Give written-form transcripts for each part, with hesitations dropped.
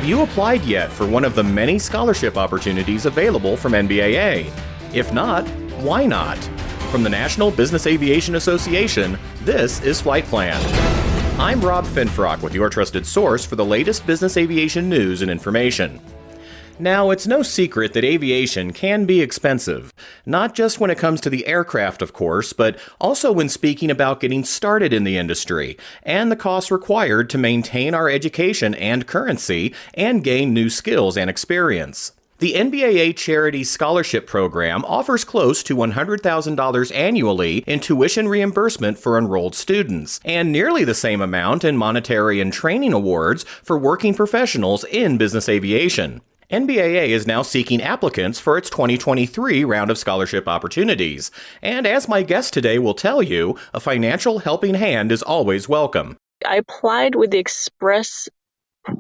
Have you applied yet for one of the many scholarship opportunities available from NBAA? If not, why not? From the National Business Aviation Association, this is Flight Plan. I'm Rob Finfrock with your trusted source for the latest business aviation news and information. Now, it's no secret that aviation can be expensive, not just when it comes to the aircraft, of course, but also when speaking about getting started in the industry and the costs required to maintain our education and currency and gain new skills and experience. The NBAA Charity Scholarship Program offers close to $100,000 annually in tuition reimbursement for enrolled students, and nearly the same amount in monetary and training awards for working professionals in business aviation. NBAA is now seeking applicants for its 2023 round of scholarship opportunities. And as my guest today will tell you, a financial helping hand is always welcome. I applied with the express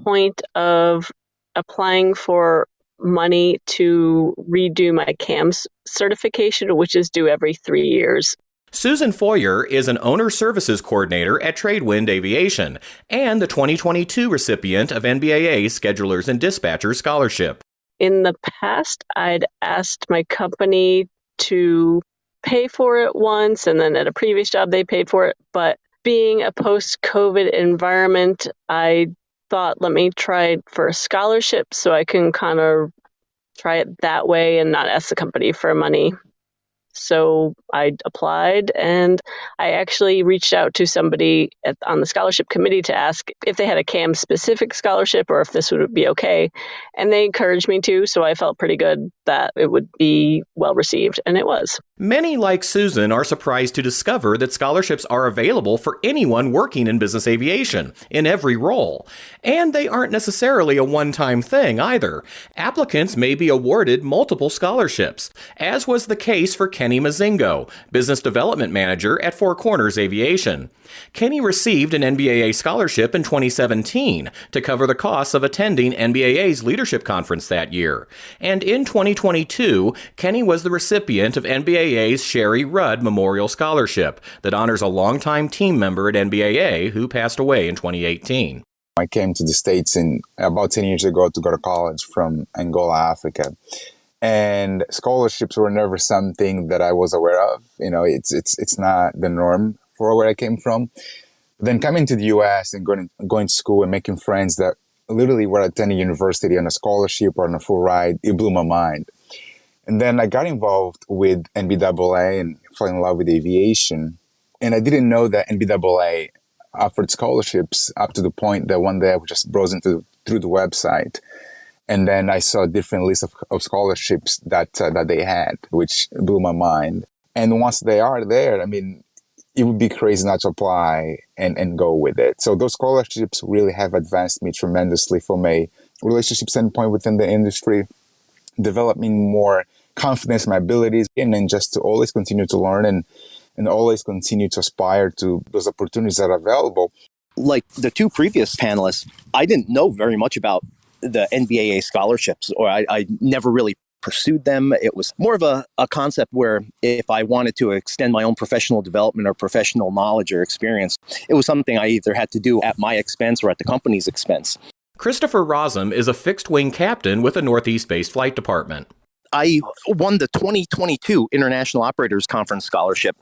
point of applying for money to redo my CAMS certification, which is due every 3 years. Susan Foyer is an Owner Services Coordinator at Tradewind Aviation and the 2022 recipient of NBAA's Schedulers and Dispatchers Scholarship. In the past, I'd asked my company to pay for it once, and then at a previous job, they paid for it. But being a post-COVID environment, I thought, let me try for a scholarship so I can kind of try it that way and not ask the company for money. So I applied, and I actually reached out to somebody on the scholarship committee to ask if they had a CAM-specific scholarship or if this would be okay. And they encouraged me to, so I felt pretty good that it would be well received, and it was. Many, like Susan, are surprised to discover that scholarships are available for anyone working in business aviation, in every role. And they aren't necessarily a one-time thing either. Applicants may be awarded multiple scholarships, as was the case for Kenny Mazingo, Business Development Manager at Four Corners Aviation. Kenny received an NBAA scholarship in 2017 to cover the costs of attending NBAA's leadership conference that year. And in 2022, Kenny was the recipient of NBAA's Sherry Rudd Memorial Scholarship that honors a longtime team member at NBAA who passed away in 2018. I came to the States about 10 years ago to go to college from Angola, Africa. And scholarships were never something that I was aware of. You know, it's not the norm for where I came from. Then coming to the U.S. and going to school and making friends that literally were attending university on a scholarship or on a full ride, it blew my mind. And then I got involved with NBAA and fell in love with aviation. And I didn't know that NBAA offered scholarships up to the point that one day I just browsing through the website. And then I saw a different list of scholarships that they had, which blew my mind. And once they are there, I mean, it would be crazy not to apply and go with it. So those scholarships really have advanced me tremendously from a relationship standpoint within the industry, developing more confidence in my abilities, and then just to always continue to learn and always continue to aspire to those opportunities that are available. Like the two previous panelists, I didn't know very much about the NBAA scholarships, or I never really pursued them. It was more of a concept where if I wanted to extend my own professional development or professional knowledge or experience, it was something I either had to do at my expense or at the company's expense. Christopher Rosum is a fixed-wing captain with the Northeast-based flight department. I won the 2022 International Operators Conference Scholarship,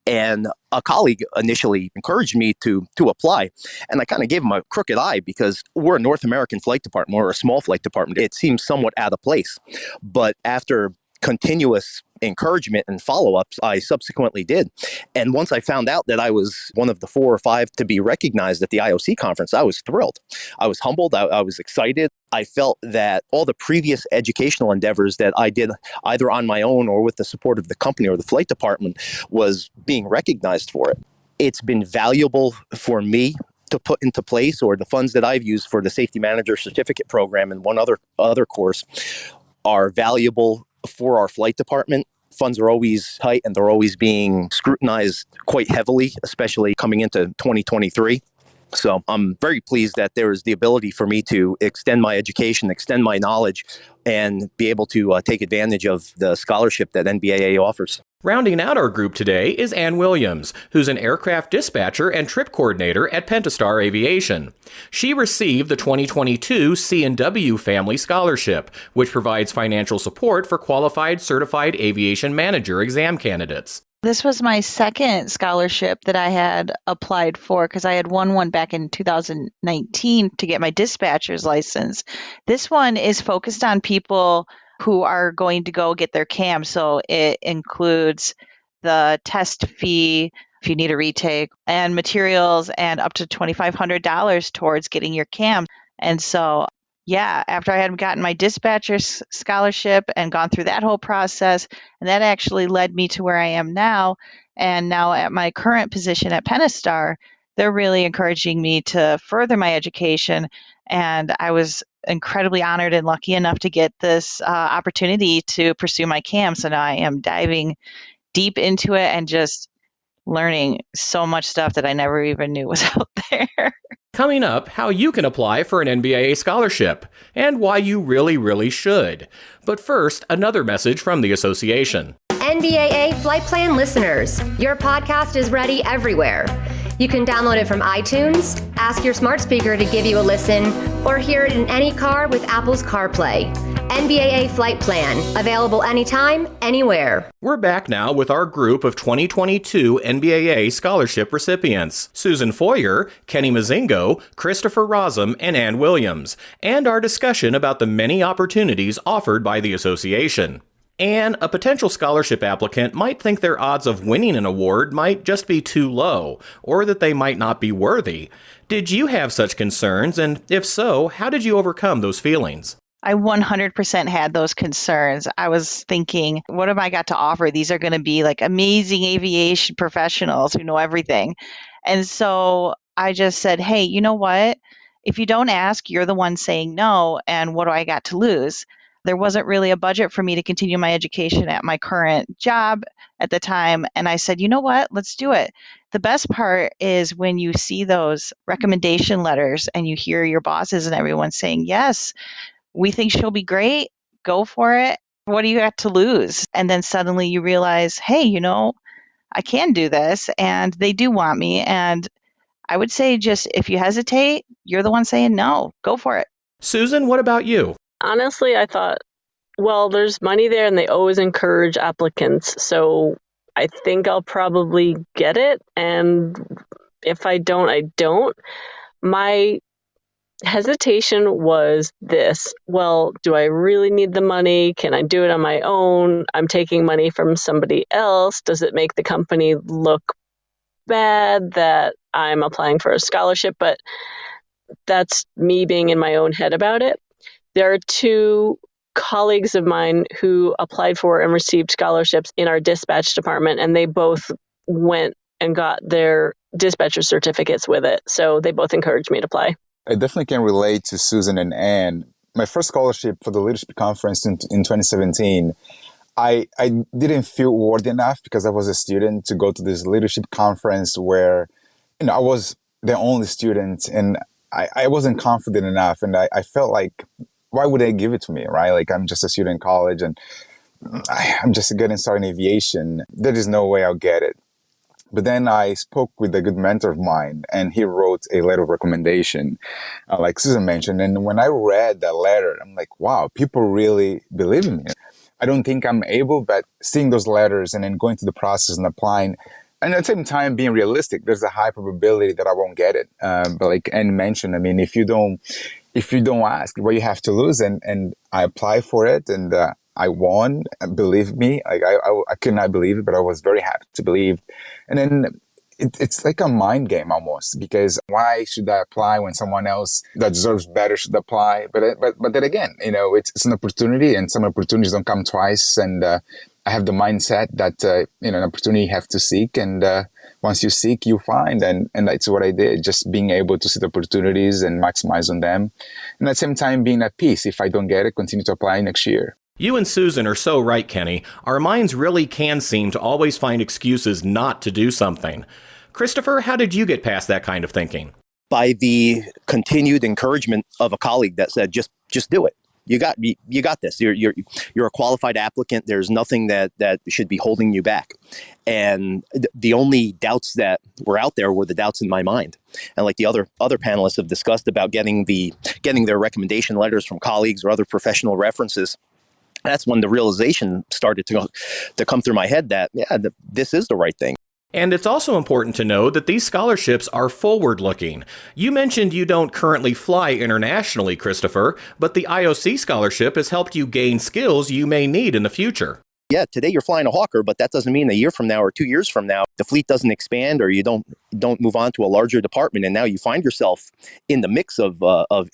and a colleague initially encouraged me to apply. And I kind of gave him a crooked eye because we're a North American flight department, we're a small flight department. It seems somewhat out of place. But after continuous encouragement and follow-ups, I subsequently did. And once I found out that I was one of the 4 or 5 to be recognized at the IOC conference, I was thrilled. I was humbled. I was excited. I felt that all the previous educational endeavors that I did either on my own or with the support of the company or the flight department was being recognized for it. It's been valuable for me to put into place, or the funds that I've used for the Safety Manager Certificate Program and one other course are valuable for our flight department. Funds are always tight and they're always being scrutinized quite heavily, especially coming into 2023. So I'm very pleased that there is the ability for me to extend my education, extend my knowledge, and be able to take advantage of the scholarship that NBAA offers. Rounding out our group today is Ann Williams, who's an aircraft dispatcher and trip coordinator at Pentastar Aviation. She received the 2022 C&W Family Scholarship, which provides financial support for qualified certified aviation manager exam candidates. This was my second scholarship that I had applied for because I had won one back in 2019 to get my dispatcher's license. This one is focused on people who are going to go get their CAM. So it includes the test fee, if you need a retake, and materials, and up to $2,500 towards getting your CAM. And so, yeah, after I had gotten my dispatcher's scholarship and gone through that whole process, and that actually led me to where I am now. And now at my current position at Pentastar, they're really encouraging me to further my education. And I was incredibly honored and lucky enough to get this opportunity to pursue my CAM. So now I am diving deep into it and just learning so much stuff that I never even knew was out there. Coming up, how you can apply for an NBAA scholarship and why you really should. But first, another message from the association. NBAA Flight Plan listeners, your podcast is ready everywhere. You can download it from iTunes, ask your smart speaker to give you a listen, or hear it in any car with Apple's CarPlay. NBAA Flight Plan, available anytime, anywhere. We're back now with our group of 2022 NBAA scholarship recipients: Susan Foyer, Kenny Mazingo, Christopher Rosum, and Ann Williams, and our discussion about the many opportunities offered by the association. And a potential scholarship applicant might think their odds of winning an award might just be too low, or that they might not be worthy. Did you have such concerns? And if so, how did you overcome those feelings? I 100% had those concerns. I was thinking, what have I got to offer? These are going to be like amazing aviation professionals who know everything. And so I just said, hey, you know what? If you don't ask, you're the one saying no. And what do I got to lose? There wasn't really a budget for me to continue my education at my current job at the time. And I said, you know what? Let's do it. The best part is when you see those recommendation letters and you hear your bosses and everyone saying, yes, we think she'll be great. Go for it. What do you have to lose? And then suddenly you realize, hey, you know, I can do this and they do want me. And I would say just if you hesitate, you're the one saying no, go for it. Susan, what about you? Honestly, I thought, well, there's money there and they always encourage applicants. So I think I'll probably get it. And if I don't, I don't. My hesitation was this: well, do I really need the money? Can I do it on my own? I'm taking money from somebody else. Does it make the company look bad that I'm applying for a scholarship? But that's me being in my own head about it. There are two colleagues of mine who applied for and received scholarships in our dispatch department, and they both went and got their dispatcher certificates with it. So they both encouraged me to apply. I definitely can relate to Susan and Ann. My first scholarship for the leadership conference in 2017, I didn't feel worthy enough because I was a student to go to this leadership conference where, you know, I was the only student and I wasn't confident enough. And I felt like, why would they give it to me, right? Like, I'm just a student in college and I'm just getting started in aviation. There is no way I'll get it. But then I spoke with a good mentor of mine and he wrote a letter of recommendation, like Susan mentioned. And when I read that letter, I'm like, wow, people really believe in me. I don't think I'm able, but seeing those letters and then going through the process and applying, and at the same time being realistic, there's a high probability that I won't get it. But like Ann mentioned, I mean, if you don't ask, what you have to lose, and I applied for it and I won. Believe me, like I could not believe it, but I was very happy to believe. And then it's like a mind game almost, because why should I apply when someone else that deserves better should apply? But then again, you know, it's an opportunity, and some opportunities don't come twice. And I have the mindset that you know, an opportunity you have to seek, and once you seek, you find, and that's what I did. Just being able to see the opportunities and maximize on them, and at the same time being at peace. If I don't get it, continue to apply next year. You and Susan are so right, Kenny. Our minds really can seem to always find excuses not to do something. Christopher, how did you get past that kind of thinking? By the continued encouragement of a colleague that said, just do it. you got this. You're a qualified applicant. There's nothing that should be holding you back. And the only doubts that were out there were the doubts in my mind. And like the other panelists have discussed about getting their recommendation letters from colleagues or other professional references, that's when the realization started to come through my head that, this is the right thing. And it's also important to know that these scholarships are forward-looking. You mentioned you don't currently fly internationally, Christopher, but the IOC scholarship has helped you gain skills you may need in the future. Yeah, today you're flying a Hawker, but that doesn't mean a year from now or 2 years from now, the fleet doesn't expand or you don't move on to a larger department, and now you find yourself in the mix of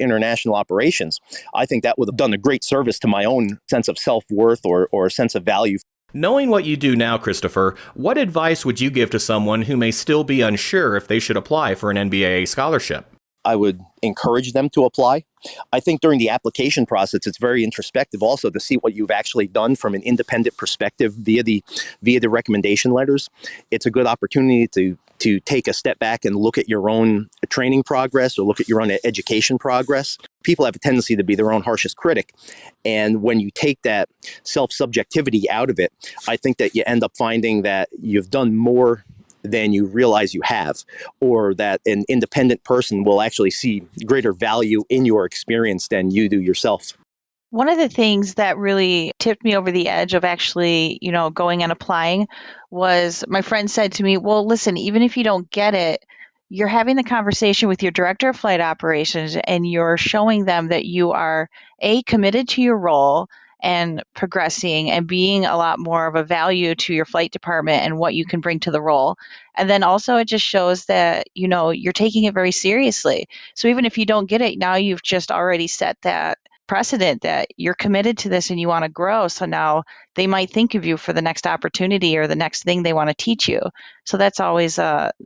international operations. I think that would have done a great service to my own sense of self-worth or sense of value. Knowing what you do now, Christopher, what advice would you give to someone who may still be unsure if they should apply for an NBAA scholarship? I would encourage them to apply. I think during the application process, it's very introspective also to see what you've actually done from an independent perspective via the recommendation letters. It's a good opportunity to take a step back and look at your own training progress or look at your own education progress. People have a tendency to be their own harshest critic. And when you take that self-subjectivity out of it, I think that you end up finding that you've done more than you realize you have, or that an independent person will actually see greater value in your experience than you do yourself. One of the things that really tipped me over the edge of actually, going and applying was my friend said to me, well, listen, even if you don't get it, you're having the conversation with your director of flight operations and you're showing them that you are committed to your role and progressing and being a lot more of a value to your flight department and what you can bring to the role. And then also it just shows that, you're taking it very seriously. So even if you don't get it, now you've just already set that precedent that you're committed to this and you want to grow. So now they might think of you for the next opportunity or the next thing they want to teach you. So that's always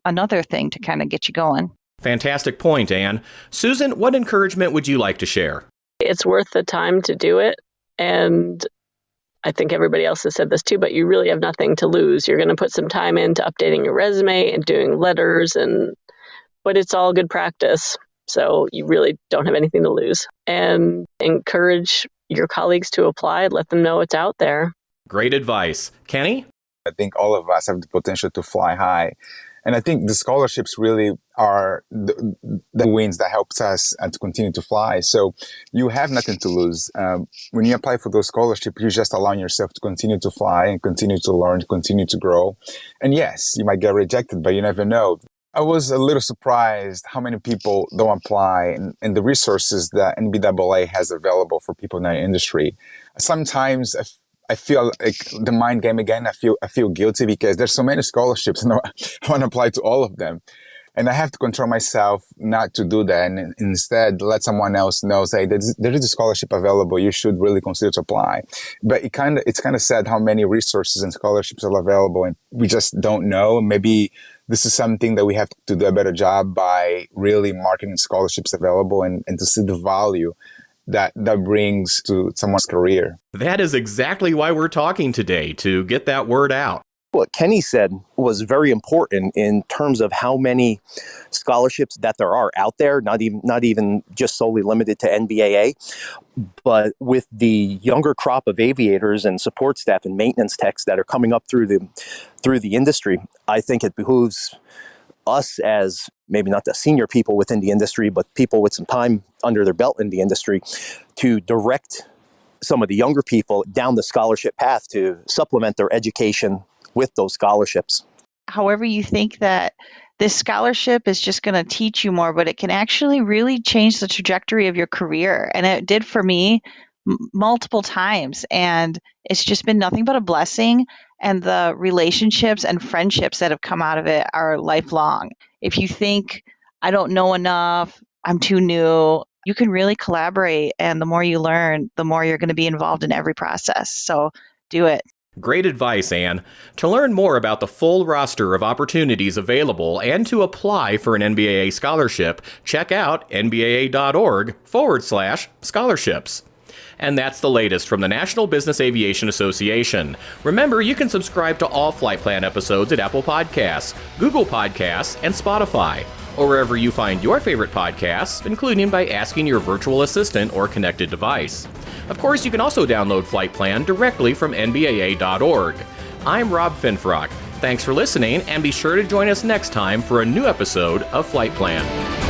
another thing to kind of get you going. Fantastic point, Anne. Susan, what encouragement would you like to share? It's worth the time to do it. And I think everybody else has said this too, but you really have nothing to lose. You're going to put some time into updating your resume and doing letters, but it's all good practice. So you really don't have anything to lose. And encourage your colleagues to apply. Let them know it's out there. Great advice. Kenny? I think all of us have the potential to fly high. And I think the scholarships really are the wins that helps us to continue to fly. So you have nothing to lose. When you apply for those scholarships, you're just allowing yourself to continue to fly and continue to learn, continue to grow. And yes, you might get rejected, but you never know. I was a little surprised how many people don't apply and the resources that NBAA has available for people in our industry. Sometimes I feel like the mind game again. I feel guilty because there's so many scholarships and I want to apply to all of them. And I have to control myself not to do that and instead let someone else know, say, there is a scholarship available. You should really consider to apply. But it's kind of sad how many resources and scholarships are available and we just don't know. Maybe this is something that we have to do a better job by really marketing scholarships available and to see the value that brings to someone's career. That is exactly why we're talking today, to get that word out. What Kenny said was very important in terms of how many scholarships that there are out there, not even just solely limited to NBAA, but with the younger crop of aviators and support staff and maintenance techs that are coming up through the industry. I think it behooves us as maybe not the senior people within the industry, but people with some time under their belt in the industry to direct some of the younger people down the scholarship path to supplement their education with those scholarships. However, you think that this scholarship is just going to teach you more, but it can actually really change the trajectory of your career. And it did for me multiple times. And it's just been nothing but a blessing. And the relationships and friendships that have come out of it are lifelong. If you think, I don't know enough, I'm too new, you can really collaborate. And the more you learn, the more you're going to be involved in every process. So do it. Great advice, Anne. To learn more about the full roster of opportunities available and to apply for an NBAA scholarship, check out nbaa.org/scholarships. And that's the latest from the National Business Aviation Association. Remember, you can subscribe to all Flight Plan episodes at Apple Podcasts, Google Podcasts, and Spotify. or wherever you find your favorite podcasts, including by asking your virtual assistant or connected device. Of course, you can also download Flight Plan directly from NBAA.org. I'm Rob Finfrock. Thanks for listening, and be sure to join us next time for a new episode of Flight Plan.